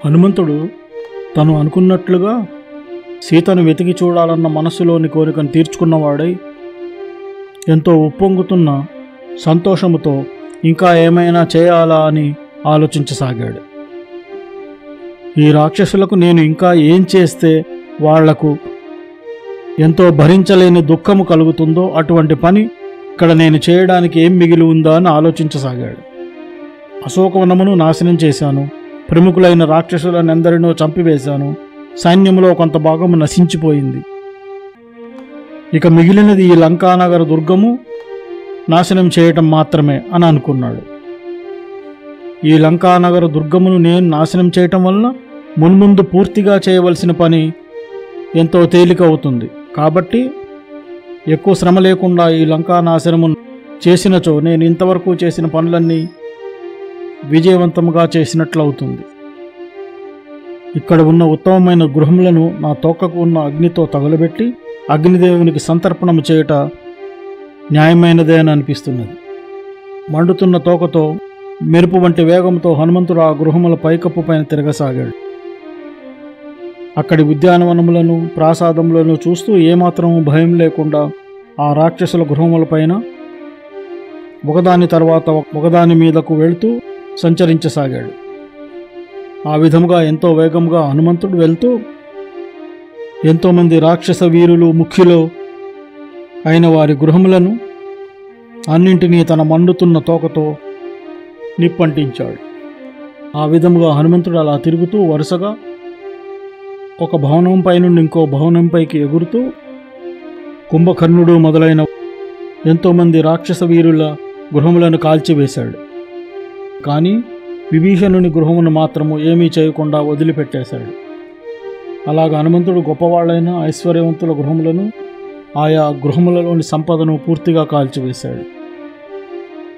హనుమంతుడు తను అనుకున్నట్లుగా సీతను వెతికి చూడాలన్న మనస్సులోని కోరికను తీర్చుకున్నవాడై ఎంతో ఉప్పొంగుతున్న సంతోషముతో ఇంకా ఏమైనా చేయాలా అని ఆలోచించసాగాడు. ఈ రాక్షసులకు నేను ఇంకా ఏం చేస్తే వాళ్లకు ఎంతో భరించలేని దుఃఖము కలుగుతుందో అటువంటి పని ఇక్కడ నేను చేయడానికి ఏం మిగిలి ఉందా అని ఆలోచించసాగాడు. అశోకవనమును నాశనం చేశాను, ప్రముఖులైన రాక్షసులను ఎందరినో చంపివేశాను, సైన్యములో కొంత భాగము నశించిపోయింది. ఇక మిగిలినది ఈ లంకానగర దుర్గము నాశనం చేయటం మాత్రమే అని అనుకున్నాడు. ఈ లంకానగర దుర్గమును నేను నాశనం చేయటం వలన మున్ముందు పూర్తిగా చేయవలసిన పని ఎంతో తేలిక అవుతుంది. కాబట్టి ఎక్కువ శ్రమ లేకుండా ఈ లంకా నాశనము చేసినచో నేను ఇంతవరకు చేసిన పనులన్నీ విజయవంతంగా చేసినట్లు అవుతుంది. ఇక్కడ ఉన్న ఉత్తమమైన గృహములను నా తోకకు ఉన్న అగ్నితో తగులబెట్టి అగ్నిదేవునికి సంతర్పణము చేయట న్యాయమైనదే అని అనిపిస్తున్నది. మండుతున్న తోకతో మెరుపు వంటి వేగంతో హనుమంతుడు ఆ గృహముల పైకప్పు పైన తిరగసాగాడు. అక్కడి ఉద్యానవనములను ప్రాసాదములను చూస్తూ ఏమాత్రం భయం లేకుండా ఆ రాక్షసుల గృహములపైన ఒకదాని తర్వాత ఒకదాని మీదకు వెళుతూ సంచరించసాగాడు. ఆ విధముగా ఎంతో వేగంగా హనుమంతుడు వెళ్తూ ఎంతోమంది రాక్షస వీరులు ముఖ్యులు అయిన వారి గృహములను అన్నింటినీ తన మండుతున్న తోకతో నిప్పంటించాడు. ఆ విధముగా హనుమంతుడు అలా తిరుగుతూ వరుసగా ఒక భవనంపై నుండి ఇంకో భవనంపైకి ఎగురుతూ కుంభకర్ణుడు మొదలైన ఎంతోమంది రాక్షస వీరుల గృహములను కాల్చివేశాడు. కానీ విభీషణుని గృహమును మాత్రము ఏమీ చేయకుండా వదిలిపెట్టేశాడు. అలాగ హనుమంతుడు గొప్పవాళ్ళైన ఐశ్వర్యవంతుల గృహములను ఆయా గృహములలోని సంపదను పూర్తిగా కాల్చివేశాడు.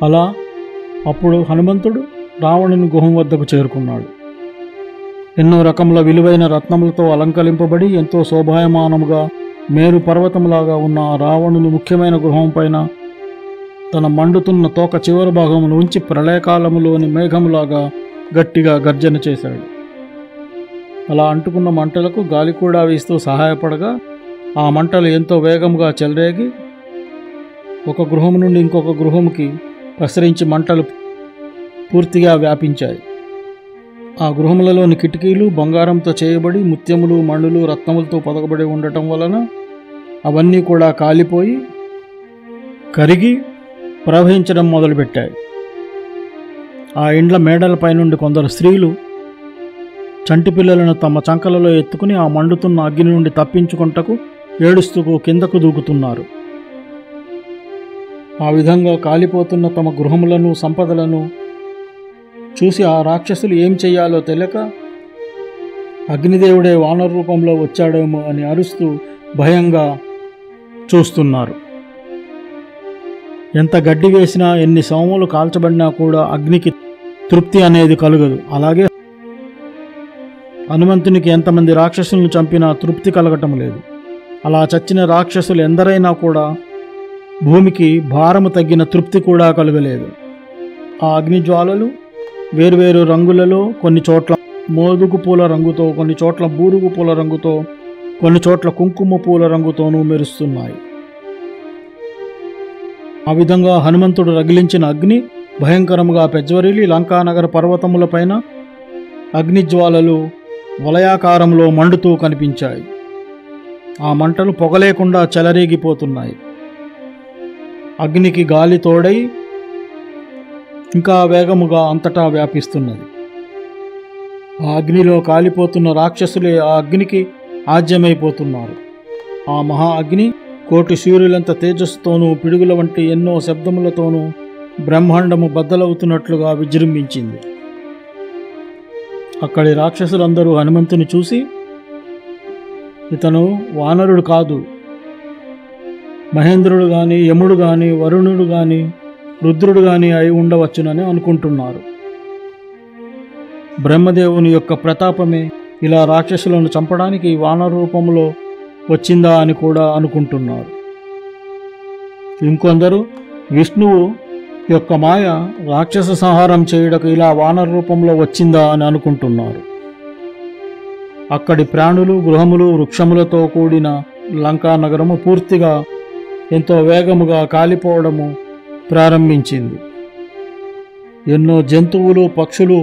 అలా అప్పుడు హనుమంతుడు రావణుని గుహం వద్దకు చేరుకున్నాడు. ఎన్నో రకముల విలువైన రత్నములతో అలంకరింపబడి ఎంతో శోభాయమానముగా మేరు పర్వతములాగా ఉన్న రావణుని ముఖ్యమైన గృహం పైన తన మండుతున్న తోక చివరి భాగమును ఉంచి ప్రళయకాలములోని మేఘములాగా గట్టిగా గర్జన చేశాడు. అలా అంటుకున్న మంటలకు గాలి కూడా వీస్తూ సహాయపడగా ఆ మంటలు ఎంతో వేగంగా చెలరేగి ఒక గృహం నుండి ఇంకొక గృహముకి ప్రసరించి మంటలు పూర్తిగా వ్యాపించాయి. ఆ గృహములలోని కిటికీలు బంగారంతో చేయబడి ముత్యములు మణులు రత్నములతో పొదగబడి ఉండటం వలన అవన్నీ కూడా కాలిపోయి కరిగి ప్రవహించడం మొదలుపెట్టాయి. ఆ ఇండ్ల మేడలపై నుండి కొందరు స్త్రీలు చంటి పిల్లలను తమ చంకలలో ఎత్తుకుని ఆ మండుతున్న అగ్ని నుండి తప్పించుకొంటకు ఏడుస్తూ కిందకు దూకుతున్నారు. ఆ విధంగా కాలిపోతున్న తమ గృహములను సంపదలను చూసి ఆ రాక్షసులు ఏం చెయ్యాలో తెలియక అగ్నిదేవుడే వానర రూపంలో వచ్చాడేమో అని అరుస్తూ భయంగా చూస్తున్నారు. ఎంత గడ్డి వేసినా ఎన్ని సోములు కాల్చబడినా కూడా అగ్నికి తృప్తి అనేది కలగదు. అలాగే హనుమంతునికి ఎంతమంది రాక్షసులను చంపినా తృప్తి కలగటం లేదు. అలా చచ్చిన రాక్షసులు ఎందరైనా కూడా భూమికి భారము తగ్గిన తృప్తి కూడా కలగలేదు. ఆ అగ్నిజ్వాలలు వేర్వేరు రంగులలో, కొన్ని చోట్ల మోదుగు పూల రంగుతో, కొన్ని చోట్ల బూరుగు పూల రంగుతో, కొన్ని చోట్ల కుంకుమ పూల రంగుతోనూ మెరుస్తున్నాయి. ఆ విధంగా హనుమంతుడు రగిలించిన అగ్ని భయంకరముగా పెజ్వరిల్లి లంకానగర పర్వతములపైన అగ్నిజ్వాలలు వలయాకారంలో మండుతూ కనిపించాయి. ఆ మంటలు పొగలేకుండా చెలరేగిపోతున్నాయి. అగ్నికి గాలి తోడై ఇంకా వేగముగా అంతటా వ్యాపిస్తున్నది. ఆ అగ్నిలో కాలిపోతున్న రాక్షసులే ఆ అగ్నికి ఆజ్యమైపోతున్నారు. ఆ మహా అగ్ని కోటి సూర్యులంత తేజస్సుతోనూ పిడుగుల వంటి ఎన్నో శబ్దములతోనూ బ్రహ్మాండము బద్దలవుతున్నట్లుగా విజృంభించింది. అక్కడి రాక్షసులందరూ హనుమంతుని చూసి, ఇతను వానరుడు కాదు, మహేంద్రుడు గాని, యముడు గాని, వరుణుడు గాని, రుద్రుడు గాని అయి ఉండవచ్చునని అనుకుంటున్నారు. బ్రహ్మదేవుని యొక్క ప్రతాపమే ఇలా రాక్షసులను చంపడానికి వానర రూపంలో వచ్చిందా అని కూడా అనుకుంటున్నారు. ఇంకొందరు విష్ణువు యొక్క మాయ రాక్షస సంహారం చేయుటకు ఇలా వానర రూపంలో వచ్చిందా అని అనుకుంటున్నారు. అక్కడి ప్రాణులు, గృహములు, వృక్షములతో కూడిన లంకా నగరము పూర్తిగా ఎంతో వేగముగా కాలిపోవడము ప్రారంభించింది. ఎన్నో జంతువులు, పక్షులు,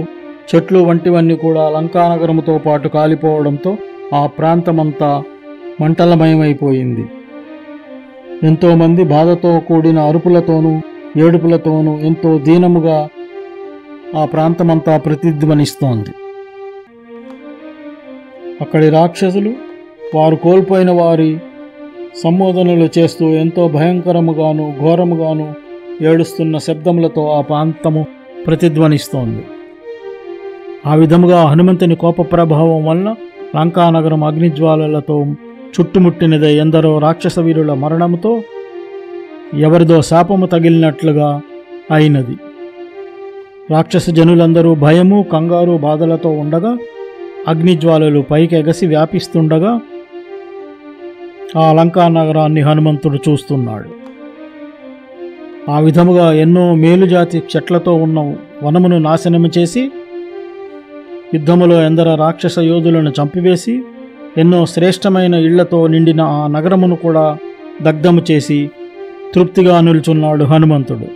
చెట్లు వంటివన్నీ కూడా లంకానగరముతో పాటు కాలిపోవడంతో ఆ ప్రాంతమంతా మంటలమయమైపోయింది. ఎంతోమంది బాధతో కూడిన అరుపులతోనూ ఏడుపులతోనూ ఎంతో దీనముగా ఆ ప్రాంతమంతా ప్రతిధ్వనిస్తోంది. అక్కడి రాక్షసులు వారు కోల్పోయిన వారి సంబోధనలు చేస్తూ ఎంతో భయంకరముగాను ఘోరముగాను ఏడుస్తున్న శబ్దములతో ఆ ప్రాంతము ప్రతిధ్వనిస్తోంది. ఆ విధముగా హనుమంతుని కోప ప్రభావం వలన లంకానగరం అగ్నిజ్వాలలతో చుట్టుముట్టినదే ఎందరో రాక్షస వీరుల మరణముతో ఎవరిదో శాపము తగిలినట్లుగా అయినది. రాక్షస జనులందరూ భయము, కంగారు, బాధలతో ఉండగా అగ్నిజ్వాలలు పైకి ఎగసి వ్యాపిస్తుండగా ఆ లంకా నగరాన్ని హనుమంతుడు చూస్తున్నాడు. ఆ విధముగా ఎన్నో మేలుజాతి చెట్లతో ఉన్న వనమును నాశనము చేసి యుద్ధములో ఎందరో రాక్షస యోధులను చంపివేసి ఎన్నో శ్రేష్టమైన ఇళ్లతో నిండిన ఆ నగరమును కూడా దగ్ధము చేసి తృప్తిగా నిల్చున్నాడు హనుమంతుడు.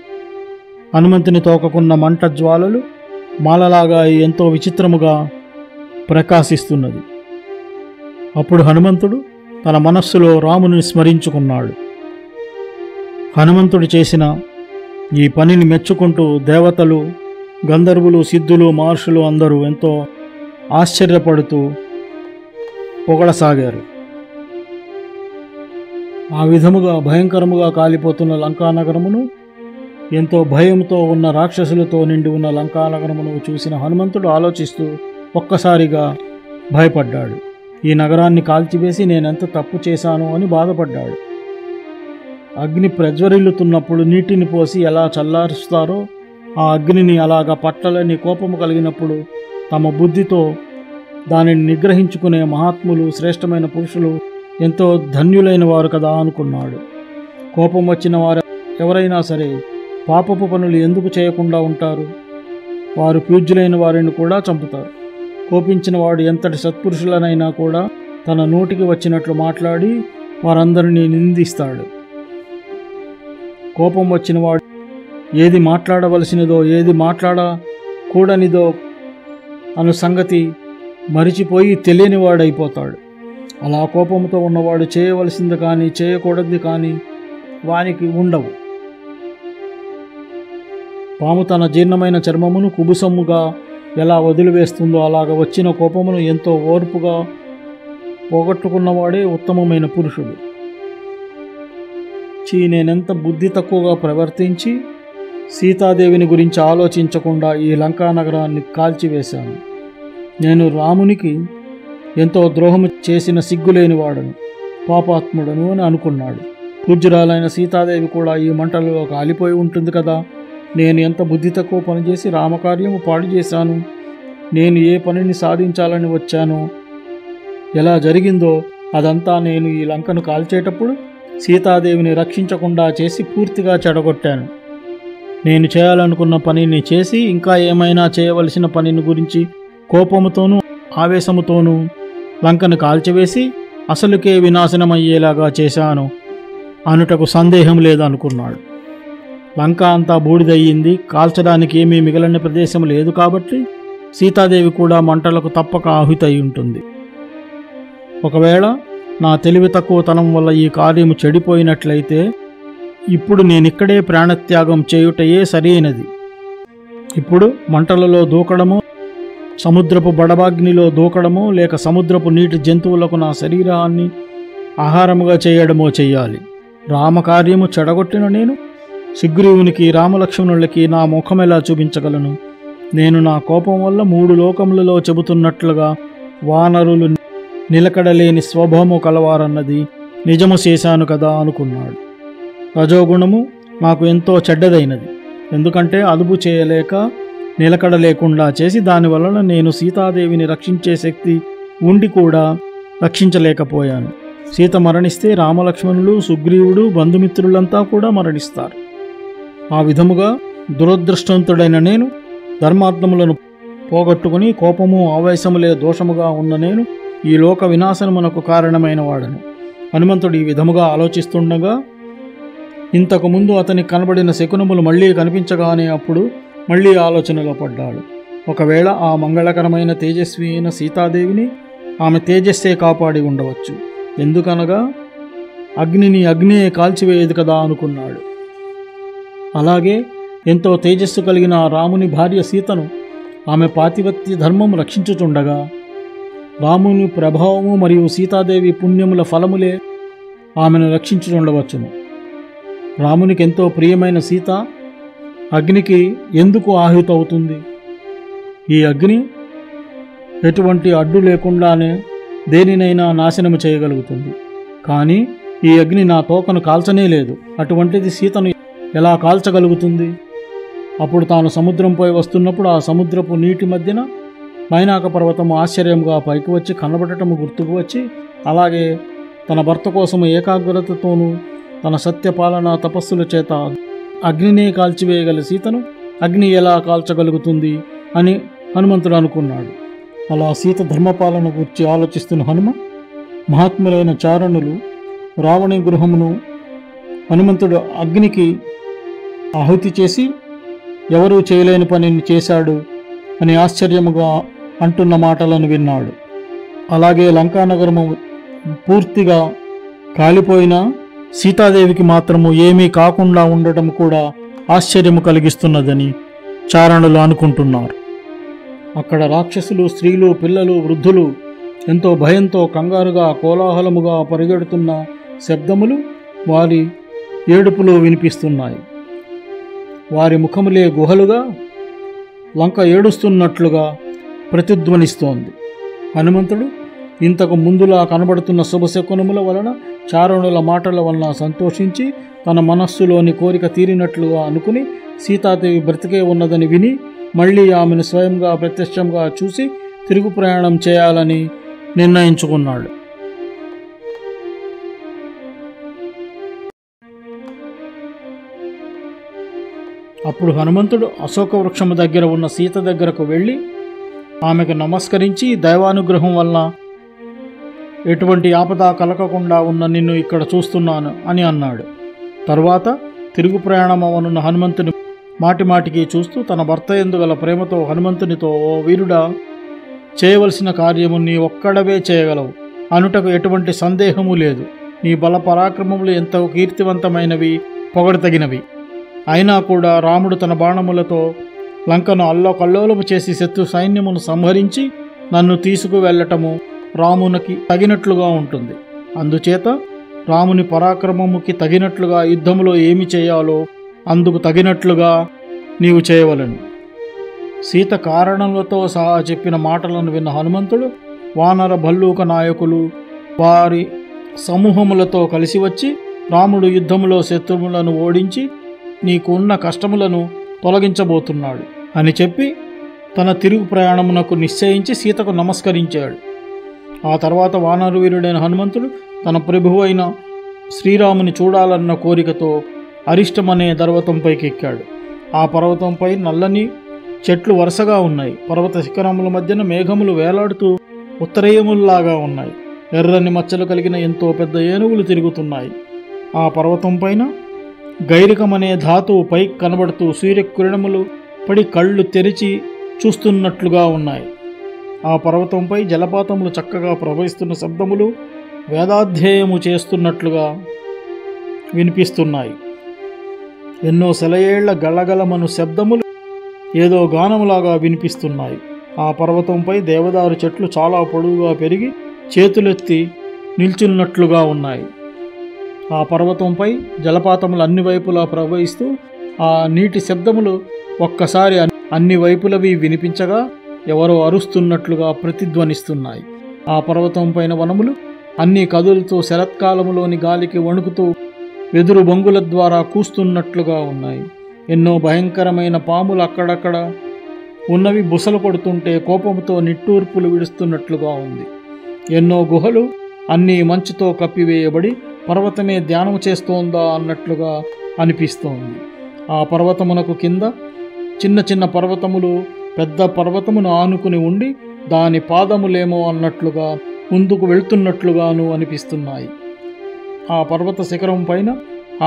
హనుమంతుని తోకకున్న మంట జ్వాలలు మాలలాగా ఎంతో విచిత్రముగా ప్రకాశిస్తున్నది. అప్పుడు హనుమంతుడు తన మనస్సులో రాముని స్మరించుకున్నాడు. హనుమంతుడు చేసిన ఈ పనిని మెచ్చుకుంటూ దేవతలు, గంధర్వులు, సిద్ధులు, మహర్షులు అందరూ ఎంతో ఆశ్చర్యపడుతూ పొగడసాగారు. ఆ విధముగా భయంకరముగా కాలిపోతున్న లంకానగరమును, ఎంతో భయంతో ఉన్న రాక్షసులతో నిండి ఉన్న లంకానగరమును చూసిన హనుమంతుడు ఆలోచిస్తూ ఒక్కసారిగా భయపడ్డాడు. ఈ నగరాన్ని కాల్చివేసి నేనెంత తప్పు చేశాను అని బాధపడ్డాడు. అగ్ని ప్రజ్వరిల్లుతున్నప్పుడు నీటిని పోసి ఎలా చల్లారుస్తారో ఆ అగ్నిని అలాగా పట్టాలని కోపము కలిగినప్పుడు తమ బుద్ధితో దానిని నిగ్రహించుకునే మహాత్ములు, శ్రేష్టమైన పురుషులు ఎంతో ధన్యులైన వారు కదా అనుకున్నాడు. కోపం వచ్చిన వారు ఎవరైనా సరే పాపపు పనులు ఎందుకు చేయకుండా ఉంటారు? వారు పూజ్యులైన వారిని కూడా చంపుతారు. కోపించిన వాడు ఎంతటి సత్పురుషులనైనా కూడా తన నోటికి వచ్చినట్లు మాట్లాడి వారందరినీ నిందిస్తాడు. కోపం వచ్చిన వాడు ఏది మాట్లాడవలసినదో ఏది మాట్లాడకూడనిదో అను సంగతి మరిచిపోయి తెలియనివాడైపోతాడు. అలా కోపంతో ఉన్నవాడు చేయవలసింది కానీ చేయకూడదు కానీ వానికి ఉండవు. పాము తన జీర్ణమైన చర్మమును కుబుసమ్ముగా ఎలా వదిలివేస్తుందో అలాగ వచ్చిన కోపమును ఎంతో ఓర్పుగా పోగొట్టుకున్నవాడే ఉత్తమమైన పురుషుడు. నేనెంత బుద్ధి తక్కువగా ప్రవర్తించి సీతాదేవిని గురించి ఆలోచించకుండా ఈ లంకా నగరాన్ని కాల్చివేశాను. నేను రామునికి ఎంతో ద్రోహము చేసిన సిగ్గులేని వాడను, పాపాత్ముడను అని అనుకున్నాడు. పూజ్యురాలైన సీతాదేవి కూడా ఈ మంటలలో కాలిపోయి ఉంటుంది కదా. నేను ఎంత బుద్ధి తక్కువ పనిచేసి రామకార్యము పాడు చేశాను. నేను ఏ పనిని సాధించాలని వచ్చానో, ఎలా జరిగిందో అదంతా నేను ఈ లంకను కాల్చేటప్పుడు సీతాదేవిని రక్షించకుండా చేసి పూర్తిగా చెడగొట్టాను. నేను చేయాలనుకున్న పనిని చేసి ఇంకా ఏమైనా చేయవలసిన పనిని గురించి కోపముతోనూ ఆవేశముతోనూ లంకను కాల్చివేసి అసలుకే వినాశనమయ్యేలాగా చేశాను అనుటకు సందేహం లేదనుకున్నాడు. లంక అంతా బూడిదయ్యింది. కాల్చడానికి ఏమీ మిగిలిన ప్రదేశం లేదు కాబట్టి సీతాదేవి కూడా మంటలకు తప్పక ఆహుతి అయి ఉంటుంది. ఒకవేళ నా తెలివి తక్కువతనం వల్ల ఈ కార్యము చెడిపోయినట్లయితే ఇప్పుడు నేనిక్కడే ప్రాణత్యాగం చేయుటయే సరైనది. ఇప్పుడు మంటలలో దూకడము, సముద్రపు బడబాగ్నిలో దూకడమో లేక సముద్రపు నీటి జంతువులకు నా శరీరాన్ని ఆహారముగా చేయడమో చెయ్యాలి. రామకార్యము చెడగొట్టిన నేను సుగ్రీవునికి, రామలక్ష్మణులకి నా ముఖం ఎలా చూపించగలను? నేను నా కోపం వల్ల 3 లోకములలో చెబుతున్నట్లుగా వానరులు నిలకడలేని స్వభావము కలవారన్నది నిజము చేశాను కదా అనుకున్నాడు. రజోగుణము నాకు ఎంతో చెడ్డదైనది. ఎందుకంటే అదుపు చేయలేక నిలకడ లేకుండా చేసి దానివలన నేను సీతాదేవిని రక్షించే శక్తి ఉండి కూడా రక్షించలేకపోయాను. సీత మరణిస్తే రామలక్ష్మణులు, సుగ్రీవుడు, బంధుమిత్రులంతా కూడా మరణిస్తారు. ఆ విధముగా దురదృష్టవంతుడైన నేను ధర్మార్థములను పోగొట్టుకుని కోపము, ఆవేశములే దోషముగా ఉన్న నేను ఈ లోక వినాశనమునకు కారణమైన వాడను. హనుమంతుడు ఈ విధముగా ఆలోచిస్తుండగా ఇంతకుముందు అతనికి కనబడిన శకునములు మళ్ళీ కనిపించగానే అప్పుడు మళ్ళీ ఆలోచనలో పడ్డాడు. ఒకవేళ ఆ మంగళకరమైన తేజస్వి అయిన సీతాదేవిని ఆమె తేజస్సే కాపాడి ఉండవచ్చు. ఎందుకనగా అగ్నియే కాల్చివేయదు కదా అనుకున్నాడు. అలాగే ఎంతో తేజస్సు కలిగిన రాముని భార్య సీతను ఆమె పాతివత్య ధర్మము రక్షించుచుండగా రాముని ప్రభావము మరియు సీతాదేవి పుణ్యముల ఫలములే ఆమెను రక్షించుచుండవచ్చును. రామునికి ఎంతో ప్రియమైన సీత అగ్నికి ఎందుకు ఆహుతవుతుంది? ఈ అగ్ని ఎటువంటి అడ్డు లేకుండానే దేనినైనా నాశనము చేయగలుగుతుంది. కానీ ఈ అగ్ని నా తోకను కాల్చనే లేదు. అటువంటిది సీతను ఎలా కాల్చగలుగుతుంది? అప్పుడు తాను సముద్రంపై వస్తున్నప్పుడు ఆ సముద్రపు నీటి మధ్యన మైనాక పర్వతము ఆశ్చర్యంగా పైకి వచ్చి కనబడటము గుర్తుకు వచ్చి, అలాగే తన భర్త కోసము ఏకాగ్రతతోనూ తన సత్యపాలన తపస్సుల చేత అగ్నినే కాల్చివేయగల సీతను అగ్ని ఎలా కాల్చగలుగుతుంది అని హనుమంతుడు అనుకున్నాడు. అలా సీత ధర్మపాలన గురించి ఆలోచిస్తున్న హనుమ మహాత్ములైన చారణులు రావణి గృహమును హనుమంతుడు అగ్నికి ఆహుతి చేసి ఎవరూ చేయలేని పనిని చేశాడు అని ఆశ్చర్యముగా అంటున్న మాటలను విన్నాడు. అలాగే లంకానగరము పూర్తిగా కాలిపోయినా సీతాదేవికి మాత్రము ఏమీ కాకుండా ఉండటం కూడా ఆశ్చర్యము కలిగిస్తున్నదని చారణులు అనుకుంటున్నారు. అక్కడ రాక్షసులు, స్త్రీలు, పిల్లలు, వృద్ధులు ఎంతో భయంతో కంగారుగా కోలాహలముగా పరిగెడుతున్న శబ్దములు, వారి ఏడుపులు వినిపిస్తున్నాయి. వారి ముఖములే గుహలుగా లంక ఏడుస్తున్నట్లుగా ప్రతిధ్వనిస్తోంది. హనుమంతుడు ఇంతకు ముందులా కనబడుతున్న శుభశకునముల వలన, చారణుల మాటల వలన సంతోషించి తన మనస్సులోని కోరిక తీరినట్లుగా అనుకుని సీతాదేవి బ్రతికే ఉన్నదని విని మళ్ళీ ఆమెను స్వయంగా ప్రత్యక్షంగా చూసి తిరుగు ప్రయాణం చేయాలని నిర్ణయించుకున్నాడు. అప్పుడు హనుమంతుడు అశోక వృక్షము దగ్గర ఉన్న సీత దగ్గరకు వెళ్ళి ఆమెకు నమస్కరించి, దైవానుగ్రహం వలన ఎటువంటి ఆపద కలగకుండా ఉన్న నిన్ను ఇక్కడ చూస్తున్నాను అని అన్నాడు. తరువాత తిరుగు ప్రయాణం అవనున్న హనుమంతుని మాటిమాటికి చూస్తూ తన భర్త యందు గల ప్రేమతో హనుమంతునితో, ఓ వీరుడా, చేయవలసిన కార్యము నీ ఒక్కడవే చేయగలవు అనుటకు ఎటువంటి సందేహము లేదు. నీ బల పరాక్రమములు ఎంతో కీర్తివంతమైనవి, పొగడతగినవి. అయినా కూడా రాముడు తన బాణములతో లంకను అల్లోకల్లోలము చేసి శత్రు సైన్యమును సంహరించి నన్ను తీసుకువెళ్ళటము రామునికి తగినట్లుగా ఉంటుంది. అందుచేత రాముని పరాక్రమముకి తగినట్లుగా యుద్ధములో ఏమి చేయాలో అందుకు తగినట్లుగా నీవు చేయవలెను. సీత కారణములతో సహా చెప్పిన మాటలను విన్న హనుమంతుడు వానర భల్లూక నాయకులు వారి సమూహములతో కలిసి వచ్చి, రాముడు యుద్ధములో శత్రువులను ఓడించి నీకు ఉన్న కష్టములను తొలగించబోతున్నాడు అని చెప్పి తన తిరుగు ప్రయాణమునకు నిశ్చయించి సీతకు నమస్కరించాడు. ఆ తర్వాత వానరవీరుడైన హనుమంతుడు తన ప్రభువు అయిన శ్రీరాముని చూడాలన్న కోరికతో అరిష్టమనే పర్వతంపైకి ఎక్కాడు. ఆ పర్వతంపై నల్లని చెట్లు వరుసగా ఉన్నాయి. పర్వత శిఖరముల మధ్యన మేఘములు వేలాడుతూ ఉత్తరేయముల్లాగా ఉన్నాయి. ఎర్రని మచ్చలు కలిగిన ఎంతో పెద్ద ఏనుగులు తిరుగుతున్నాయి. ఆ పర్వతం పైన గైరికమనే ధాతువు పైకి కనబడుతూ సూర్యకిరణములు పడి కళ్ళు తెరిచి చూస్తున్నట్లుగా ఉన్నాయి. ఆ పర్వతంపై జలపాతములు చక్కగా ప్రవహిస్తున్న శబ్దములు వేదాధ్యయము చేస్తున్నట్లుగా వినిపిస్తున్నాయి. ఎన్నో సెలయేళ్ల గలగలమను శబ్దములు ఏదో గానములాగా వినిపిస్తున్నాయి. ఆ పర్వతంపై దేవదారు చెట్లు చాలా పొడవుగా పెరిగి చేతులెత్తి నిల్చున్నట్లుగా ఉన్నాయి. ఆ పర్వతంపై జలపాతములు అన్ని వైపులా ప్రవహిస్తూ ఆ నీటి శబ్దములు ఒక్కసారి అన్ని వైపులవి వినిపించగా ఎవరో అరుస్తున్నట్లుగా ప్రతిధ్వనిస్తున్నాయి. ఆ పర్వతం పైన వనములు అన్ని కదులుతూ శరత్కాలములోని గాలికి వణుకుతూ వెదురు బొంగుల ద్వారా కూస్తున్నట్లుగా ఉన్నాయి. ఎన్నో భయంకరమైన పాములు అక్కడక్కడ ఉన్నవి బుసలు కొడుతుంటే కోపంతో నిట్టూర్పులు విడుస్తున్నట్లుగా ఉంది. ఎన్నో గుహలు అన్నీ మంచుతో కప్పివేయబడి పర్వతమే ధ్యానం చేస్తోందా అన్నట్లుగా అనిపిస్తోంది. ఆ పర్వతమునకు కింద చిన్న చిన్న పర్వతములు పెద్ద పర్వతమును ఆనుకుని ఉండి దాని పాదములేమో అన్నట్లుగా ముందుకు వెళ్తున్నట్లుగాను అనిపిస్తున్నాయి. ఆ పర్వత శిఖరం పైన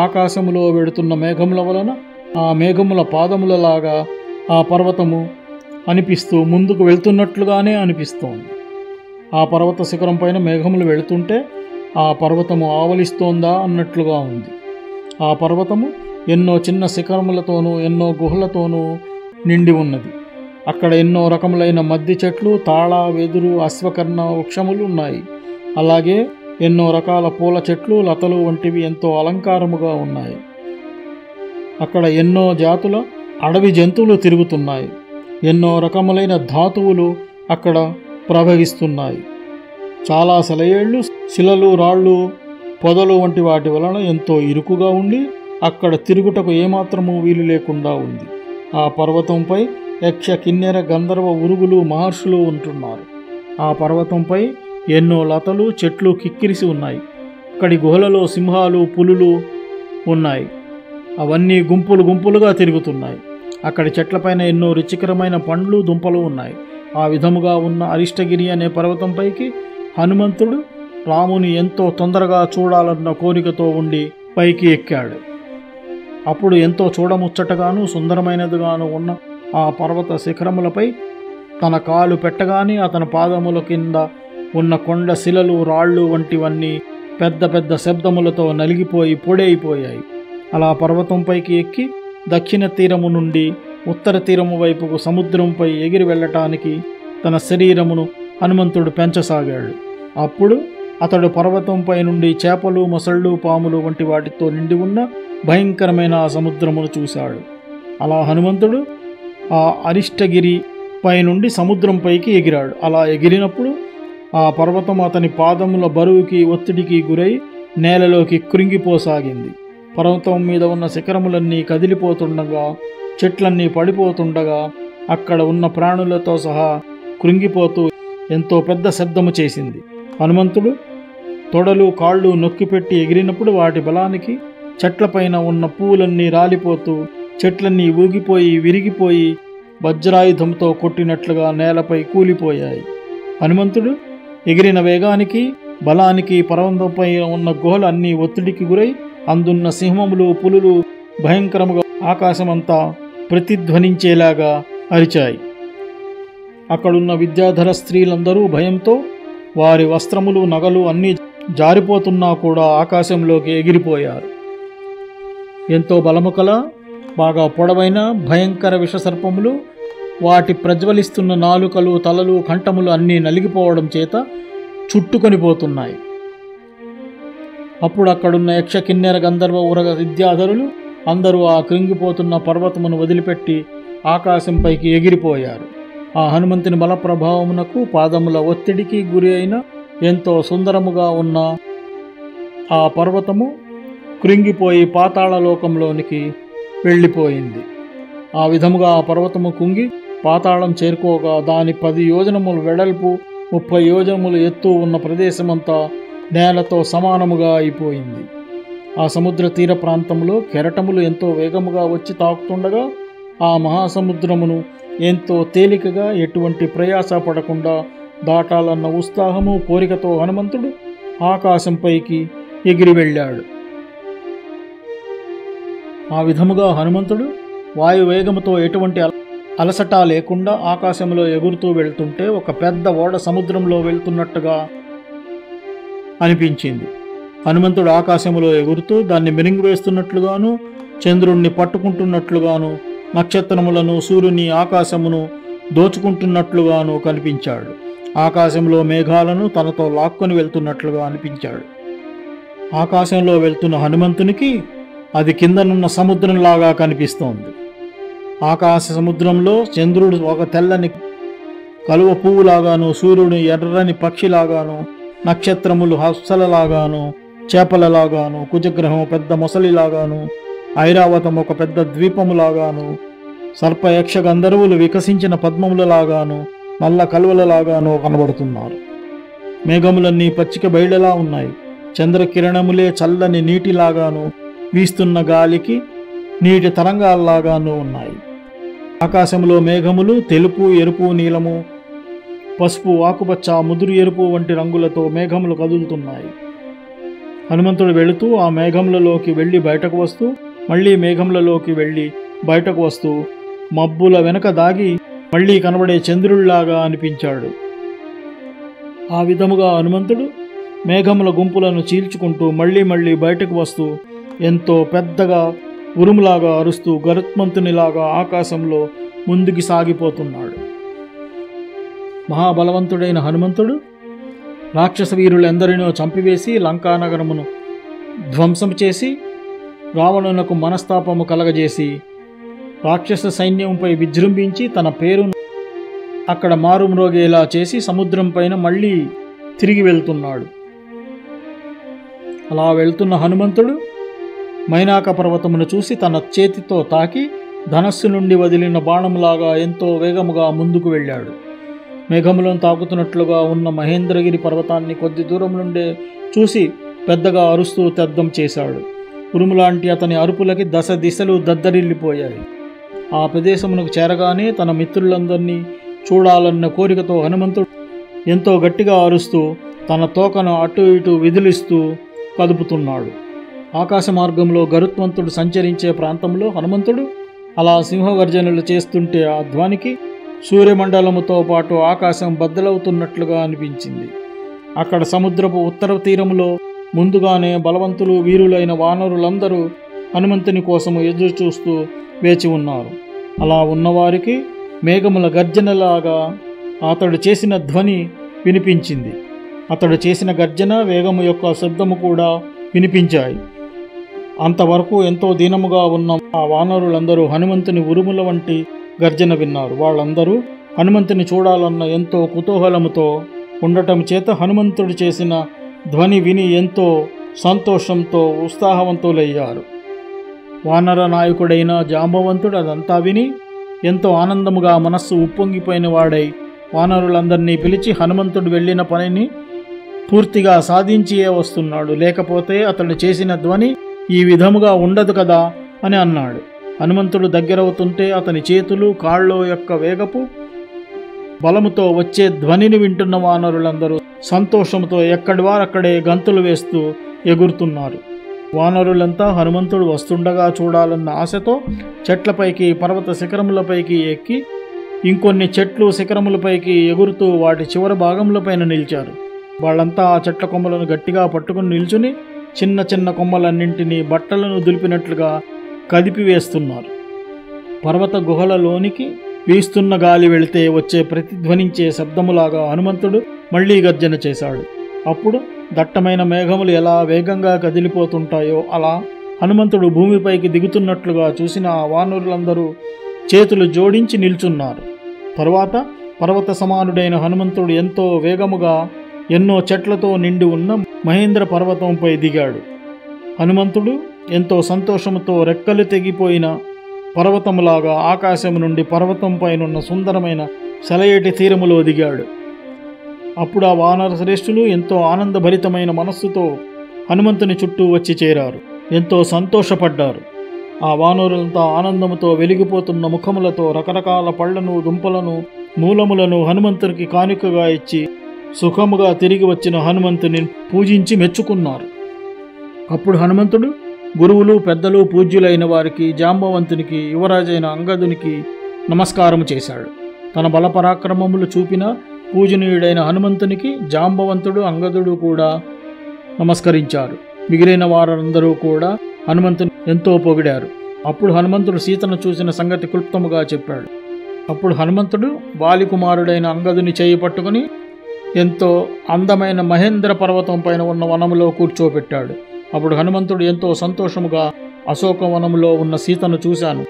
ఆకాశములో వెడుతున్న మేఘముల వలన ఆ మేఘముల పాదములలాగా ఆ పర్వతము అనిపిస్తూ ముందుకు వెళ్తున్నట్లుగానే అనిపిస్తోంది. ఆ పర్వత శిఖరం పైన మేఘములు వెళుతుంటే ఆ పర్వతము ఆవలిస్తోందా అన్నట్లుగా ఉంది. ఆ పర్వతము ఎన్నో చిన్న శిఖరములతోనూ ఎన్నో గుహలతోనూ నిండి ఉన్నది. అక్కడ ఎన్నో రకములైన మద్ది చెట్లు, తాళ, వెదురు, అశ్వకర్ణ వృక్షములు ఉన్నాయి. అలాగే ఎన్నో రకాల పూల చెట్లు, లతలు వంటివి ఎంతో అలంకారముగా ఉన్నాయి. అక్కడ ఎన్నో జాతుల అడవి జంతువులు తిరుగుతున్నాయి. ఎన్నో రకములైన ధాతువులు అక్కడ ప్రవహిస్తున్నాయి. చాలా సెలయేళ్లు, శిలలు, రాళ్ళు, పొదలు వంటి వాటి వలన ఎంతో ఇరుకుగా ఉండి అక్కడ తిరుగుటకు ఏమాత్రము వీలు లేకుండా ఉంది. ఆ పర్వతంపై యక్ష, కిన్నెర, గంధర్వ, ఉరుగులు, మహర్షులు ఉంటున్నారు. ఆ పర్వతంపై ఎన్నో లతలు, చెట్లు కిక్కిరిసి ఉన్నాయి. అక్కడి గుహలలో సింహాలు, పులులు ఉన్నాయి. అవన్నీ గుంపులు గుంపులుగా తిరుగుతున్నాయి. అక్కడి చెట్లపైన ఎన్నో రుచికరమైన పండ్లు, దుంపలు ఉన్నాయి. ఆ విధముగా ఉన్న అరిష్టగిరి అనే పర్వతంపైకి హనుమంతుడు రాముని ఎంతో తొందరగా చూడాలన్న కోరికతో ఉండి పైకి ఎక్కాడు. అప్పుడు ఎంతో చూడముచ్చటగాను సుందరమైనదిగాను ఉన్న ఆ పర్వత శిఖరములపై తన కాలు పెట్టగానే అతని పాదముల కింద ఉన్న కొండ శిలలు, రాళ్ళు వంటివన్నీ పెద్ద పెద్ద శబ్దములతో నలిగిపోయి పొడైపోయాయి. అలా పర్వతంపైకి ఎక్కి దక్షిణ తీరము నుండి ఉత్తర తీరము వైపుకు సముద్రంపై ఎగిరి వెళ్ళటానికి తన శరీరమును హనుమంతుడు పెంచసాగాడు. అప్పుడు అతడు పర్వతంపై నుండి చేపలు, మొసళ్ళు, పాములు వంటి వాటితో నిండి ఉన్న భయంకరమైన ఆ సముద్రమును చూశాడు. అలా హనుమంతుడు ఆ అరిష్టగిరి పై నుండి సముద్రంపైకి ఎగిరాడు. అలా ఎగిరినప్పుడు ఆ పర్వతం అతని పాదముల బరువుకి, ఒత్తిడికి గురై నేలలోకి కృంగిపోసాగింది. పర్వతం మీద ఉన్న శిఖరములన్నీ కదిలిపోతుండగా, చెట్లన్నీ పడిపోతుండగా అక్కడ ఉన్న ప్రాణులతో సహా కృంగిపోతూ ఎంతో పెద్ద శబ్దము చేసింది. హనుమంతుడు తొడలు, కాళ్ళు నొక్కిపెట్టి ఎగిరినప్పుడు వాటి బలానికి చెట్లపైన ఉన్న పువ్వులన్నీ రాలిపోతూ చెట్లన్నీ ఊగిపోయి విరిగిపోయి వజ్రాయుధంతో కొట్టినట్లుగా నేలపై కూలిపోయాయి. హనుమంతుడు ఎగిరిన వేగానికి, బలానికి పర్వతంపై ఉన్న గుహలు అన్నీ ఒత్తిడికి గురై అందున్న సింహములు, పులులు భయంకరముగా ఆకాశమంతా ప్రతిధ్వనించేలాగా అరిచాయి. అక్కడున్న విద్యాధర స్త్రీలందరూ భయంతో వారి వస్త్రములు, నగలు అన్నీ జారిపోతున్నా కూడా ఆకాశంలోకి ఎగిరిపోయారు. ఎంతో బలము కల బాగా పొడవైన భయంకర విషసర్పములు, వాటి ప్రజ్వలిస్తున్న నాలుకలు, తలలు, కంఠములు అన్నీ నలిగిపోవడం చేత చుట్టుకొని పోతున్నాయి. అప్పుడు అక్కడున్న యక్ష, కిన్నెర, గంధర్వ, ఉరగ విద్యాధరులు అందరూ ఆ కృంగిపోతున్న పర్వతమును వదిలిపెట్టి ఆకాశంపైకి ఎగిరిపోయారు. ఆ హనుమంతుని బల ప్రభావమునకు, పాదముల ఒత్తిడికి గురి అయిన ఎంతో సుందరముగా ఉన్న ఆ పర్వతము కృంగిపోయి పాతాళలోకంలోనికి వెళ్ళిపోయింది. ఆ విధముగా ఆ పర్వతము కుంగి పాతాళం చేరుకోగా దాని 10 యోజనములు వెడల్పు, 30 యోజనములు ఎత్తు ఉన్న ప్రదేశమంతా నేలతో సమానముగా అయిపోయింది. ఆ సముద్ర తీర ప్రాంతంలో కెరటములు ఎంతో వేగముగా వచ్చి తాకుతుండగా ఆ మహాసముద్రమును ఎంతో తేలికగా ఎటువంటి ప్రయాస పడకుండా దాటాలన్న ఉత్సాహము, కోరికతో హనుమంతుడు ఆకాశంపైకి ఎగిరి వెళ్ళాడు. ఆ విధముగా హనుమంతుడు వాయువేగముతో ఎటువంటి అలసట లేకుండా ఆకాశంలో ఎగురుతూ వెళ్తుంటే ఒక పెద్ద ఓడ సముద్రంలో వెళ్తున్నట్టుగా అనిపించింది. హనుమంతుడు ఆకాశంలో ఎగురుతూ దాన్ని మిరింగివేస్తున్నట్లుగాను, చంద్రుణ్ణి పట్టుకుంటున్నట్లుగాను, నక్షత్రములను, సూర్యుని, ఆకాశమును దోచుకుంటున్నట్లుగాను కనిపించాడు. ఆకాశంలో మేఘాలను తనతో లాక్కొని వెళ్తున్నట్లుగా అనిపించాడు. ఆకాశంలో వెళ్తున్న హనుమంతునికి అది కిందనున్న సముద్రంలాగా కనిపిస్తోంది. ఆకాశ సముద్రంలో చంద్రుడు ఒక తెల్లని కలువ పువ్వులాగాను, సూర్యుడు ఎర్రని పక్షిలాగాను, నక్షత్రములు హంసలలాగాను, చేపలలాగాను, కుజగ్రహం పెద్ద మొసలిలాగాను, ఐరావతం ఒక పెద్ద ద్వీపములాగాను, సర్పయక్ష గంధర్వులు వికసించిన పద్మములలాగాను, నల్ల కలువలలాగాను కనబడుతున్నారు. మేఘములన్నీ పచ్చిక బయలులా ఉన్నాయి. చంద్రకిరణములే చల్లని నీటిలాగాను, వీస్తున్న గాలికి నీటి తరంగాల్లాగాను ఉన్నాయి. ఆకాశంలో మేఘములు తెలుపు, ఎరుపు, నీలము పసుపు, ఆకుపచ్చ, ముదురు ఎరుపు వంటి రంగులతో మేఘములు కదులుతున్నాయి. హనుమంతుడు వెళుతూ ఆ మేఘములలోకి వెళ్ళి బయటకు వస్తూ, మళ్ళీ మేఘములలోకి వెళ్ళి బయటకు వస్తూ, మబ్బుల వెనక దాగి మళ్ళీ కనబడే చంద్రుళ్లాగా అనిపించాడు. ఆ విధముగా హనుమంతుడు మేఘముల గుంపులను చీల్చుకుంటూ మళ్ళీ మళ్ళీ బయటకు వస్తూ ఎంతో పెద్దగా ఉరుములాగా అరుస్తూ గరుత్మంతునిలాగా ఆకాశంలో ముందుకి సాగిపోతున్నాడు. మహాబలవంతుడైన హనుమంతుడు రాక్షస వీరులెందరినో చంపివేసి లంకానగరమును ధ్వంసం చేసి రావణునకు మనస్తాపము కలగజేసి రాక్షస సైన్యంపై విజృంభించి తన పేరును అక్కడ మారుమ్రోగేలా చేసి సముద్రం పైన మళ్ళీ తిరిగి వెళ్తున్నాడు. అలా వెళ్తున్న హనుమంతుడు మైనాక పర్వతమును చూసి తన చేతితో తాకి ధనస్సు నుండి వదిలిన బాణంలాగా ఎంతో వేగముగా ముందుకు వెళ్ళాడు. మేఘములను తాకుతున్నట్లుగా ఉన్న మహేంద్రగిరి పర్వతాన్ని కొద్ది దూరం నుండే చూసి పెద్దగా అరుస్తూ తెద్దం చేశాడు. ఉరుములాంటి అతని అరుపులకి దశ దిశలు దద్దరిల్లిపోయాయి. ఆ ప్రదేశమునకు చేరగానే తన మిత్రులందరినీ చూడాలన్న కోరికతో హనుమంతుడు ఎంతో గట్టిగా అరుస్తూ తన తోకను అటు ఇటు విదిలిస్తూ కదుపుతున్నాడు. ఆకాశ మార్గంలో గరుత్మంతుడు సంచరించే ప్రాంతంలో హనుమంతుడు అలా సింహగర్జనలు చేస్తుంటే ఆ ధ్వనికి సూర్యమండలముతో పాటు ఆకాశం బద్దలవుతున్నట్లుగా అనిపించింది. అక్కడ సముద్రపు ఉత్తర తీరములో ముందుగానే బలవంతులు వీరులైన వానరులందరూ హనుమంతుని కోసము ఎదురు చూస్తూ వేచి ఉన్నారు. అలా ఉన్నవారికి మేఘముల గర్జనలాగా అతడు చేసిన ధ్వని వినిపించింది. అతడు చేసిన గర్జన, వేగము యొక్క శబ్దము కూడా వినిపించాయి. అంతవరకు ఎంతో దీనముగా ఉన్న ఆ వానరులందరూ హనుమంతుని ఉరుముల వంటి గర్జన విన్నారు. వాళ్ళందరూ హనుమంతుని చూడాలన్న ఎంతో కుతూహలముతో ఉండటం చేత హనుమంతుడు చేసిన ధ్వని విని ఎంతో సంతోషంతో ఉత్సాహవంతులయ్యారు. వానర నాయకుడైన జాంబవంతుడు అదంతా విని ఎంతో ఆనందముగా మనస్సు ఉప్పొంగిపోయిన వాడై వానరులందరినీ పిలిచి హనుమంతుడు వెళ్ళిన పనిని పూర్తిగా సాధించియే వస్తున్నాడు, లేకపోతే అతడు చేసిన ధ్వని ఈ విధముగా ఉండదు కదా అని అన్నాడు. హనుమంతుడు దగ్గరవుతుంటే అతని చేతులు, కాళ్ళ యొక్క వేగపు బలముతో వచ్చే ధ్వనిని వింటున్న వానరులందరూ సంతోషంతో ఎక్కడి వారక్కడే గంతులు వేస్తూ ఎగురుతున్నారు. వానరులంతా హనుమంతుడు వస్తుండగా చూడాలన్న ఆశతో చెట్లపైకి, పర్వత శిఖరములపైకి ఎక్కి ఇంకొన్ని చెట్లు శిఖరములపైకి ఎగురుతూ వాటి చివరి భాగములపైన నిలిచారు. వాళ్ళంతా ఆ చెట్ల కొమ్మలను గట్టిగా పట్టుకుని నిల్చుని చిన్న చిన్న కొమ్మలన్నింటినీ బట్టలను దులిపినట్లుగా కదిపివేస్తున్నారు. పర్వత గుహలలోనికి వీస్తున్న గాలి వెళితే వచ్చే ప్రతిధ్వనించే శబ్దములాగా హనుమంతుడు మళ్లీ గర్జన చేశాడు. అప్పుడు దట్టమైన మేఘములు ఎలా వేగంగా కదిలిపోతుంటాయో అలా హనుమంతుడు భూమిపైకి దిగుతున్నట్లుగా చూసిన ఆ వానరులందరూ చేతులు జోడించి నిల్చున్నారు. తరువాత పర్వత సమానుడైన హనుమంతుడు ఎంతో వేగముగా ఎన్నో చెట్లతో నిండి ఉన్న మహేంద్ర పర్వతంపై దిగాడు. హనుమంతుడు ఎంతో సంతోషముతో రెక్కలు తెగిపోయిన పర్వతములాగా ఆకాశం నుండి పర్వతం పైనున్న సుందరమైన సెలయేటి తీరములో దిగాడు. అప్పుడు ఆ వానర శ్రేష్ఠులు ఎంతో ఆనందభరితమైన మనస్సుతో హనుమంతుని చుట్టూ వచ్చి చేరారు. ఎంతో సంతోషపడ్డారు. ఆ వానరులంతా ఆనందముతో వెలిగిపోతున్న ముఖములతో రకరకాల పళ్లను, దుంపలను, మూలములను హనుమంతునికి కానుకగా ఇచ్చి సుఖముగా తిరిగి వచ్చిన హనుమంతుని పూజించి మెచ్చుకున్నారు. అప్పుడు హనుమంతుడు గురువులు, పెద్దలు, పూజ్యులైన వారికి, జాంబవంతునికి, యువరాజైన అంగదునికి నమస్కారం చేశాడు. తన బలపరాక్రమములు చూపిన పూజనీయుడైన హనుమంతునికి జాంబవంతుడు, అంగదుడు కూడా నమస్కరించారు. మిగిలిన వారందరూ కూడా హనుమంతుని ఎంతో పొగిడారు. అప్పుడు హనుమంతుడు సీతను చూసిన సంగతి క్లుప్తముగా చెప్పాడు. అప్పుడు హనుమంతుడు బాలికుమారుడైన అంగదుని చేయి పట్టుకుని ఎంతో అందమైన మహేంద్ర పర్వతం పైన ఉన్న వనములో కూర్చోబెట్టాడు. అప్పుడు హనుమంతుడు ఎంతో సంతోషముగా అశోకవనములో ఉన్న సీతను చూశాను.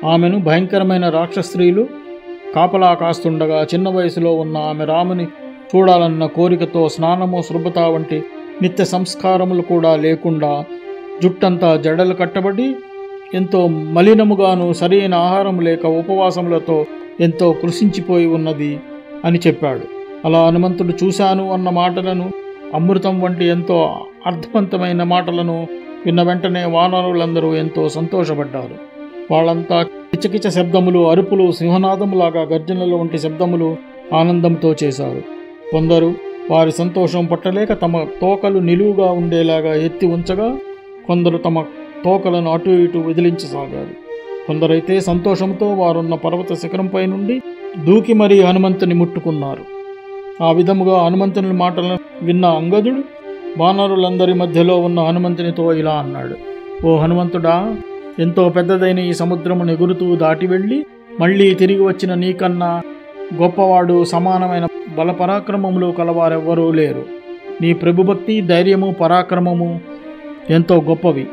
ఆమెను భయంకరమైన రాక్షస్త్రీలు కాపలా కాస్తుండగా చిన్న వయసులో ఉన్న ఆమె రాముని చూడాలన్న కోరికతో స్నానము, శుభ్రత వంటి నిత్య సంస్కారములు కూడా లేకుండా జుట్టంతా జడలు కట్టబడి ఎంతో మలినముగాను సరైన ఆహారం లేక ఉపవాసములతో ఎంతో కృషించిపోయి ఉన్నది అని చెప్పాడు. అలా హనుమంతుడు చూశాను అన్న మాటలను, అమృతం వంటి ఎంతో అర్థవంతమైన మాటలను విన్న వెంటనే వానరులందరూ ఎంతో సంతోషపడ్డారు. వాళ్ళంతా కిచకిచ శబ్దములు, అరుపులు, సింహనాదములాగా గర్జనలు వంటి శబ్దములు ఆనందంతో చేశారు. కొందరు వారి సంతోషం పట్టలేక తమ తోకలు నిలువుగా ఉండేలాగా ఎత్తి ఉంచగా, కొందరు తమ తోకలను అటు ఇటు విదిలించసాగారు. కొందరైతే సంతోషంతో వారున్న పర్వత శిఖరంపై నుండి దూకి మరీ హనుమంతుని ముట్టుకున్నారు. ఆ విధముగా హనుమంతుని మాటలను విన్న అంగదుడు వానరులందరి మధ్యలో ఉన్న హనుమంతునితో ఇలా అన్నాడు: ఓ హనుమంతుడా, ఎంతో పెద్దదైన ఈ సముద్రమును ఎగురుతూ దాటి వెళ్ళి మళ్ళీ తిరిగి వచ్చిన నీకన్నా గొప్పవాడు, సమానమైన బలపరాక్రమములు కలవారెవ్వరూ లేరు. నీ ప్రభుభక్తి, ధైర్యము, పరాక్రమము ఎంతో గొప్పవి,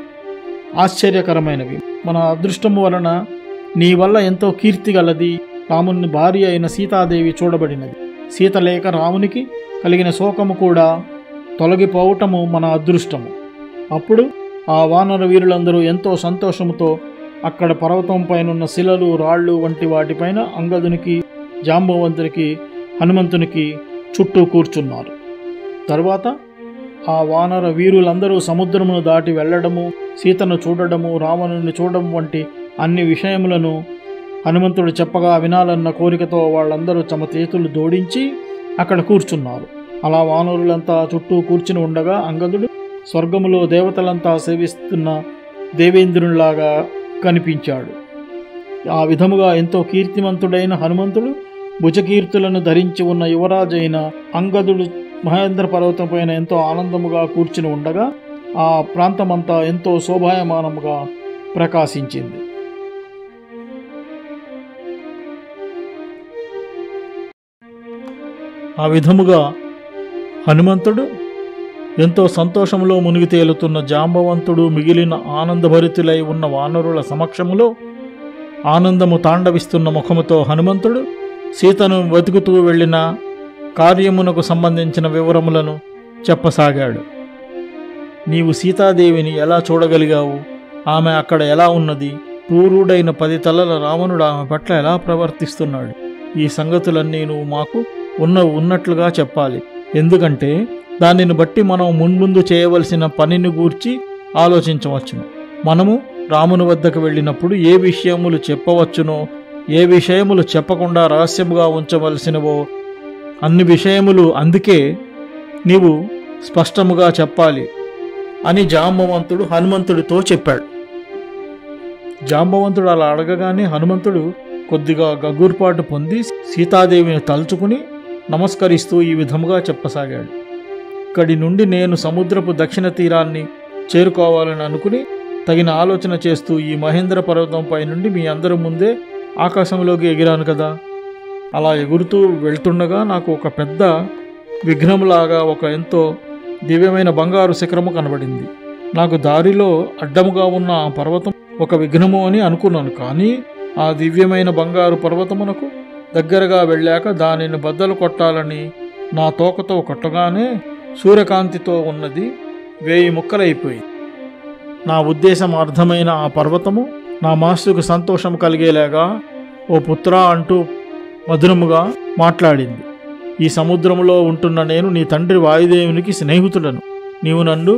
ఆశ్చర్యకరమైనవి. మన అదృష్టము వలన నీ వల్ల ఎంతో కీర్తి గలది రాముని భార్య అయిన సీతాదేవి చూడబడినది. సీత లేక రామునికి కలిగిన శోకము కూడా తొలగిపోవటము మన అదృష్టము. అప్పుడు ఆ వానర వీరులందరూ ఎంతో సంతోషముతో అక్కడ పర్వతం పైనున్న శిలలు, రాళ్ళు వంటి వాటిపైన అంగదునికి, జాంబవంతునికి, హనుమంతునికి చుట్టూ కూర్చున్నారు. తరువాత ఆ వానర వీరులందరూ సముద్రమును దాటి వెళ్ళడము, సీతను చూడడము, రావణుని చూడడం వంటి అన్ని విషయములను హనుమంతుడు చెప్పగా వినాలన్న కోరికతో వాళ్ళందరూ తమ చేతులు జోడించి అక్కడ కూర్చున్నారు. అలా వానరులంతా చుట్టూ కూర్చుని ఉండగా అంగదుడు స్వర్గములో దేవతలంతా సేవిస్తున్న దేవేంద్రునిలాగా కనిపించాడు. ఆ విధముగా ఎంతో కీర్తిమంతుడైన హనుమంతుడు భుజకీర్తులను ధరించి ఉన్న యువరాజైన అంగదుడు మహేంద్ర పర్వతం పైన ఎంతో ఆనందముగా కూర్చుని ఉండగా ఆ ప్రాంతమంతా ఎంతో శోభాయమానముగా ప్రకాశించింది. ఆ విధముగా హనుమంతుడు ఎంతో సంతోషంలో మునిగి తేలుతున్న జాంబవంతుడు మిగిలిన ఆనందభరితులై ఉన్న వానరుల సమక్షములో ఆనందము తాండవిస్తున్న ముఖముతో హనుమంతుడు సీతను వెతుకుతూ వెళ్ళిన కార్యమునకు సంబంధించిన వివరములను చెప్పసాగాడు. నీవు సీతాదేవిని ఎలా చూడగలిగావు? ఆమె అక్కడ ఎలా ఉన్నది? క్రూరుడైన 10 తలల రావణుడు ఆమె పట్ల ఎలా ప్రవర్తిస్తున్నాడు? ఈ సంగతులన్నీ నువ్వు మాకు ఉన్నట్లుగా చెప్పాలి. ఎందుకంటే దానిని బట్టి మనం మున్ముందు చేయవలసిన పనిని గూర్చి ఆలోచించవచ్చును. మనము రాముని వద్దకు వెళ్ళినప్పుడు ఏ విషయములు చెప్పవచ్చునో, ఏ విషయములు చెప్పకుండా రహస్యముగా ఉంచవలసినవో అన్ని విషయములు అందుకే నీవు స్పష్టముగా చెప్పాలి అని జాంబవంతుడు హనుమంతుడితో చెప్పాడు. జాంబవంతుడు అలా అడగగానే హనుమంతుడు కొద్దిగా గగుర్పాటు పొంది సీతాదేవిని తలుచుకుని నమస్కరిస్తూ ఈ విధముగా చెప్పసాగాడు: ఇక్కడి నుండి నేను సముద్రపు దక్షిణ తీరాన్ని చేరుకోవాలని అనుకుని తగిన ఆలోచన చేస్తూ ఈ మహేంద్ర పర్వతంపై నుండి మీ అందరి ముందే ఆకాశంలోకి ఎగిరాను కదా. అలా ఎగురుతూ వెళ్తుండగా నాకు ఒక పెద్ద విఘ్నంలాగా ఒక ఎంతో దివ్యమైన బంగారు శిఖరము కనబడింది. నాకు దారిలో అడ్డముగా ఉన్న ఆ పర్వతం ఒక విఘ్నము అని అనుకున్నాను. కానీ ఆ దివ్యమైన బంగారు పర్వతమునకు దగ్గరగా వెళ్ళాక దానిని బద్దలు కొట్టాలని నా తోకతో కొట్టగానే సూర్యకాంతితో ఉన్నది 1000 ముక్కలైపోయింది. నా ఉద్దేశం అర్థమైన ఆ పర్వతము నా మనస్సుకు సంతోషం కలిగేలాగా ఓ పుత్రా అంటూ మధురముగా మాట్లాడింది. ఈ సముద్రములో ఉంటున్న నేను నీ తండ్రి వాయుదేవునికి స్నేహితుడను. నీవు నన్ను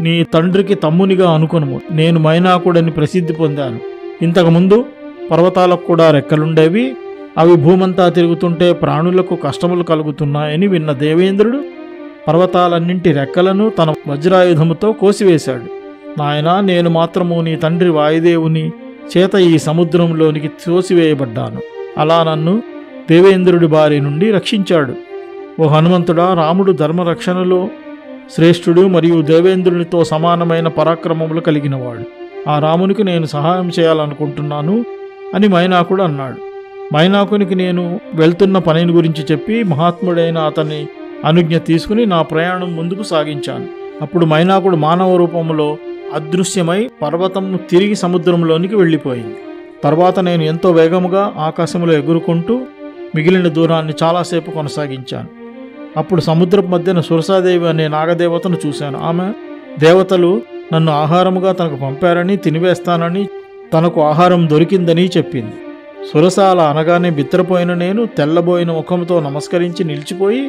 నీ తండ్రికి తమ్మునిగా అనుకొనుము. నేను మైనాకుడని ప్రసిద్ధి పొందాను. ఇంతకుముందు పర్వతాలకు కూడా రెక్కలుండేవి. అవి భూమంతా తిరుగుతుంటే ప్రాణులకు కష్టములు కలుగుతున్నాయని విన్న దేవేంద్రుడు పర్వతాలన్నింటి రెక్కలను తన వజ్రాయుధముతో కోసివేశాడు. నాయనా, నేను మాత్రము నీ తండ్రి వాయుదేవుని చేత ఈ సముద్రంలోనికి తోసివేయబడ్డాను. అలా నన్ను దేవేంద్రుడి బారి నుండి రక్షించాడు. ఓ హనుమంతుడా, రాముడు ధర్మరక్షణలో శ్రేష్ఠుడు మరియు దేవేంద్రునితో సమానమైన పరాక్రమములు కలిగినవాడు. ఆ రామునికి నేను సహాయం చేయాలనుకుంటున్నాను అని మైనాకుడు అన్నాడు. మైనాకునికి నేను వెళ్తున్న పనిని గురించి చెప్పి మహాత్ముడైన అతని అనుజ్ఞ తీసుకుని నా ప్రయాణం ముందుకు సాగించాను. అప్పుడు మైనాకుడు మానవ రూపంలో అదృశ్యమై పర్వతం తిరిగి సముద్రంలోనికి వెళ్ళిపోయింది. తర్వాత నేను ఎంతో వేగముగా ఆకాశంలో ఎగురుకుంటూ మిగిలిన దూరాన్ని చాలాసేపు కొనసాగించాను. అప్పుడు సముద్రపు మధ్యన సురసాదేవి అనే నాగదేవతను చూశాను. ఆమె దేవతలు నన్ను ఆహారముగా తనకు పంపారని, తినివేస్తానని, తనకు ఆహారం దొరికిందని చెప్పింది. సురసాల అనగానే బిత్తరపోయిన నేను తెల్లబోయిన ముఖంతో నమస్కరించి నిలిచిపోయి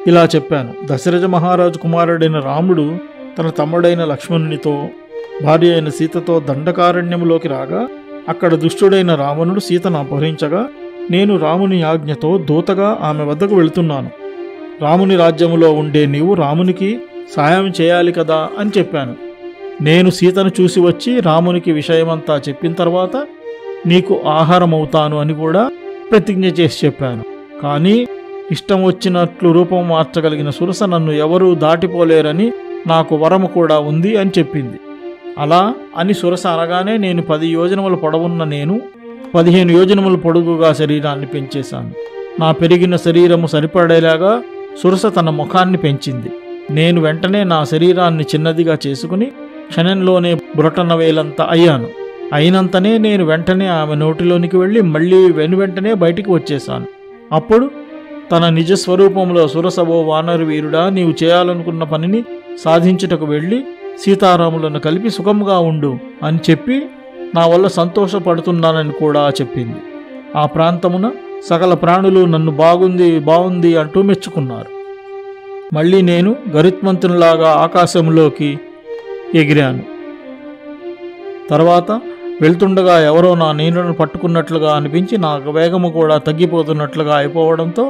ఇలా చెప్పాను: దశరథ మహారాజు కుమారుడైన రాముడు తన తమ్ముడైన లక్ష్మణునితో, భార్య అయిన సీతతో దండకారణ్యములోకి రాగా అక్కడ దుష్టుడైన రావణుడు సీతను అపహరించగా నేను రాముని ఆజ్ఞతో దూతగా ఆమె వద్దకు వెళుతున్నాను. రాముని రాజ్యములో ఉండే నీవు రామునికి సాయం చేయాలి కదా అని చెప్పాను. నేను సీతను చూసి వచ్చి రామునికి విషయమంతా చెప్పిన తర్వాత నీకు ఆహారం అవుతాను అని కూడా ప్రతిజ్ఞ చేసి చెప్పాను. కానీ ఇష్టం వచ్చినట్లు రూపం మార్చగలిగిన సురస నన్ను ఎవరూ దాటిపోలేరని నాకు వరము కూడా ఉంది అని చెప్పింది. అలా అని సురస అనగానే నేను 10 యోజనముల పొడవున్న నేను 15 యోజనముల పొడుగుగా శరీరాన్ని పెంచేశాను. నా పెరిగిన శరీరము సరిపడేలాగా సురస తన ముఖాన్ని పెంచింది. నేను వెంటనే నా శరీరాన్ని చిన్నదిగా చేసుకుని క్షణంలోనే బురటన వేలంత అయ్యాను. అయినంతనే నేను వెంటనే ఆమె నోటిలోనికి వెళ్ళి మళ్ళీ వెనువెంటనే బయటికి వచ్చేశాను. అప్పుడు తన నిజస్వరూపంలో సురస, ఓ వానరు వీరుడా, నీవు చేయాలనుకున్న పనిని సాధించుటకు వెళ్ళి సీతారాములను కలిపి సుఖంగా ఉండు అని చెప్పి నా వల్ల సంతోషపడుతున్నానని కూడా చెప్పింది. ఆ ప్రాంతమున సకల ప్రాణులు నన్ను బాగుంది బాగుంది అంటూ మెచ్చుకున్నారు. మళ్ళీ నేను గరుత్మంతునిలాగా ఆకాశంలోకి ఎగిరాను. తర్వాత వెళ్తుండగా ఎవరో నా నీళ్ళను పట్టుకున్నట్లుగా అనిపించి నాకు వేగము కూడా తగ్గిపోతున్నట్లుగా అయిపోవడంతో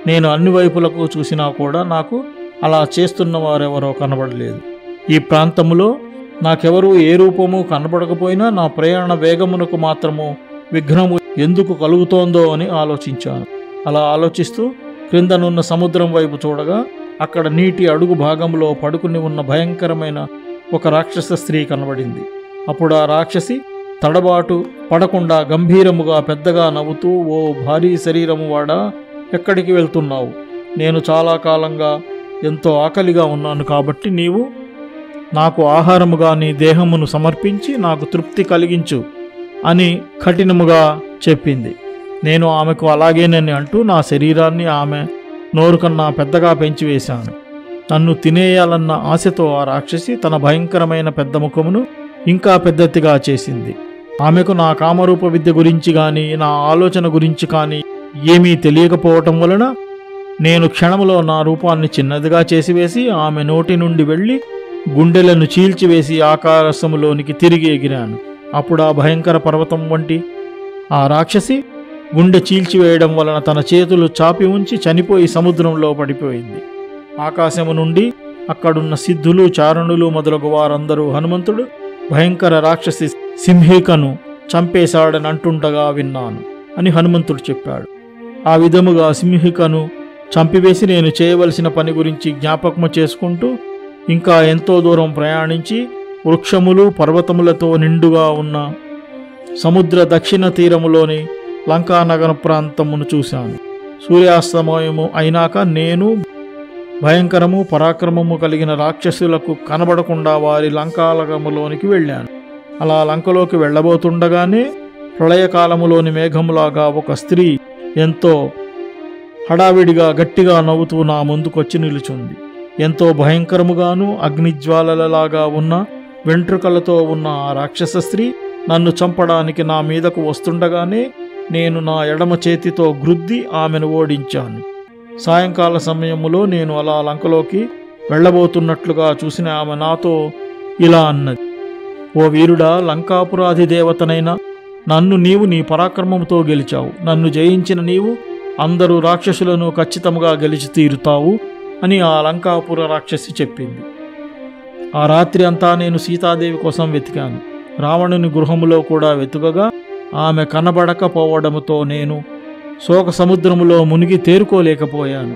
నేను అన్ని వైపులకు చూసినా కూడా నాకు అలా చేస్తున్న వారెవరో కనబడలేదు. ఈ ప్రాంతములో నాకెవరూ ఏ రూపము కనబడకపోయినా నా ప్రయాణ వేగమునకు మాత్రము విఘ్నము ఎందుకు కలుగుతోందో అని ఆలోచించాను. అలా ఆలోచిస్తూ క్రిందనున్న సముద్రం వైపు చూడగా అక్కడ నీటి అడుగు భాగంలో పడుకుని ఉన్న భయంకరమైన ఒక రాక్షస స్త్రీ కనబడింది. అప్పుడు ఆ రాక్షసి తడబాటు పడకుండా గంభీరముగా పెద్దగా నవ్వుతూ, ఓ భారీ శరీరము వాడా, ఎక్కడికి వెళ్తున్నావు? నేను చాలా కాలంగా ఎంతో ఆకలిగా ఉన్నాను కాబట్టి నీవు నాకు ఆహారముగా నీ దేహమును సమర్పించి నాకు తృప్తి కలిగించు అని కఠినముగా చెప్పింది. నేను ఆమెకు అలాగేనని అంటూ నా శరీరాన్ని ఆమె నోరు కన్నా పెద్దగా పెంచివేశాను. నన్ను తినేయాలన్న ఆశతో ఆ రాక్షసి తన భయంకరమైన పెద్ద ముఖమును ఇంకా పెద్దదిగా చేసింది. ఆమెకు నా కామరూప విద్య గురించి కానీ నా ఆలోచన గురించి కానీ ఏమీ తెలియకపోవటం వలన నేను క్షణములో నా రూపాన్ని చిన్నదిగా చేసివేసి ఆమె నోటి నుండి వెళ్ళి గుండెలను చీల్చివేసి ఆకాశములోనికి తిరిగి ఎగిరాను. అప్పుడు ఆ భయంకర పర్వతం వంటి ఆ రాక్షసి గుండె చీల్చివేయడం వలన తన చేతులు చాపి ఉంచి చనిపోయి సముద్రంలో పడిపోయింది. ఆకాశము నుండి అక్కడున్న సిద్ధులు, చారణులు మొదలగు వారందరూ హనుమంతుడు భయంకర రాక్షసి సింహికను చంపేశాడని అంటుండగా విన్నాను అని హనుమంతుడు చెప్పాడు. ఆ విధముగా సింహికను చంపివేసి నేను చేయవలసిన పని గురించి జ్ఞాపకము చేసుకుంటూ ఇంకా ఎంతో దూరం ప్రయాణించి వృక్షములు పర్వతములతో నిండుగా ఉన్న సముద్ర దక్షిణ తీరములోని లంకానగర ప్రాంతమును చూశాను. సూర్యాస్తమయము అయినాక నేను భయంకరము పరాక్రమము కలిగిన రాక్షసులకు కనబడకుండా వారి లంకాలగములోనికి వెళ్ళాను. అలా లంకలోకి వెళ్ళబోతుండగానే ప్రళయకాలములోని మేఘములాగా ఒక స్త్రీ ఎంతో హడావిడిగా గట్టిగా నవ్వుతూ నా ముందుకొచ్చి నిలుచుంది. ఎంతో భయంకరముగాను అగ్నిజ్వాలలలాగా ఉన్న వెంట్రుకలతో ఉన్న ఆ రాక్షస స్త్రీ నన్ను చంపడానికి నా మీదకు వస్తుండగానే నేను నా ఎడమ చేతితో గ్రుద్ది ఆమెను ఓడించాను. సాయంకాల సమయములో నేను అలా లంకలోకి వెళ్ళబోతున్నట్లుగా చూసిన ఆమె నాతో ఇలా అన్నది, ఓ వీరుడా, లంకాపురాధిదేవతనైన నన్ను నీవు నీ పరాక్రమంతో గెలిచావు. నన్ను జయించిన నీవు అందరూ రాక్షసులను ఖచ్చితంగా గెలిచి తీరుతావు అని ఆ లంకాపుర రాక్షసి చెప్పింది. ఆ రాత్రి అంతా నేను సీతాదేవి కోసం వెతికాను. రావణుని గృహములో కూడా వెతుకగా ఆమె కనబడకపోవడముతో నేను శోక సముద్రములో మునిగి తేరుకోలేకపోయాను.